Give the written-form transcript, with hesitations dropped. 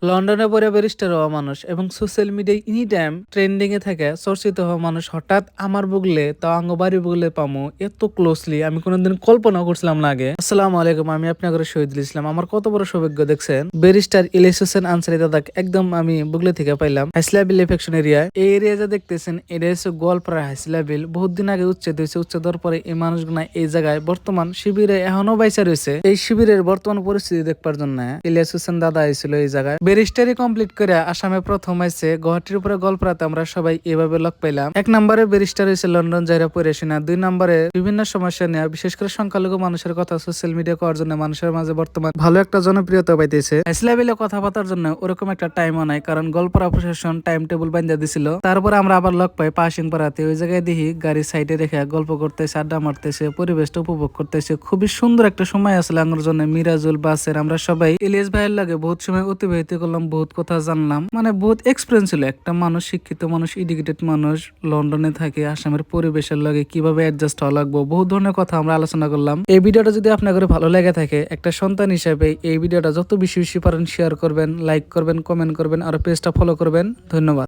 লন্ডনে পড়ে ব্যারিস্টার হওয়া মানুষ এবং সোশ্যাল মিডিয়ায় এনি টাইম ট্রেন্ডিং এ থাকে চর্চিত হওয়া মানুষ হঠাৎ আমার বুগলে তাও আঙ্গ বাড়ি বুগলে পামু এত ক্লোজলি আমি কোনোদিন কল্পনা করছিলাম না আগে। আসসালামু আলাইকুম, আমি আপনাদের শহীদুল ইসলাম। আমার কত বড় সৌভাগ্য দেখছেন, ব্যারিস্টার ইলিয়াস হোসেন আনসারী দাদা একদম আমি বুগলে থেকে পাইলাম হাইসলাবিল ইফেকশন এরিয়া। এই এরিয়া যা দেখতেছেন এটা হচ্ছে গোয়ালপাড়া হাইসলাবিল। বহুত দিন আগে উচ্ছেদ হয়েছে, উচ্ছেদ হওয়ার পরে এই মানুষগুলা এই জায়গায় বর্তমান শিবিরে এখনো বাইসা রয়েছে। এই শিবিরের বর্তমান পরিস্থিতি দেখবার জন্য ইলিয়াস হোসেন দাদা আইছিল এই জায়গায়। ব্যারিস্টারি কমপ্লিট করে আসামে প্রথম আইছে গুয়াহাটির উপরে গল্পরাতে আমরা সবাই এভাবে লক পাইলাম। এক নম্বরে ব্যারিস্টার হয়েছে লন্ডন যাইরা পড়েছি না, 2 নম্বরে বিভিন্ন সমস্যা নিয়ে বিশেষ করে সংখ্যালঘু মানুষের কথা সোশ্যাল মিডিয়া করার জন্য মানুষের মাঝে বর্তমান ভালো একটা জনপ্রিয়তা পাইতেছে। লেভেলে কথাবার্তার জন্য ওরকম একটা টাইমও নাই, কারণ গল্পরা প্রশাসন টাইম টেবিল বান্ধা দিছিল। তারপরে আমরা আবার লক পাই পাসিং পাড়াতে। ওই জায়গায় দেখি গাড়ি সাইডে রেখে গল্প করতেছে, আড্ডা মারতেছে, পরিবেশটা উপভোগ করতেছে। খুবই সুন্দর একটা সময় আসলে আমার জন্য। মিরাজুল বাসের আমরা সবাই ইলিয়াস ভাইয়ের লাগে বহুত সময় অতিবাহিত করলাম, বহুত কথা জানলাম, মানে বহুত এক্সপিরিয়েন্স ছিল। একটা মানুষ, শিক্ষিত মানুষ, এডুকেটেড মানুষ, লন্ডনে থাকে, আসামের পরিবেশের লাগে কিভাবে অ্যাডজাস্ট হওয়া লাগবে, বহুত ধরনের কথা আমরা আলোচনা করলাম। এই ভিডিওটা যদি আপনার ভালো লেগে থাকে, একটা সন্তান হিসেবে এই ভিডিওটা যত বেশি বেশি পারেন শেয়ার করবেন, লাইক করবেন, কমেন্ট করবেন আর পেজটা ফলো করবেন। ধন্যবাদ।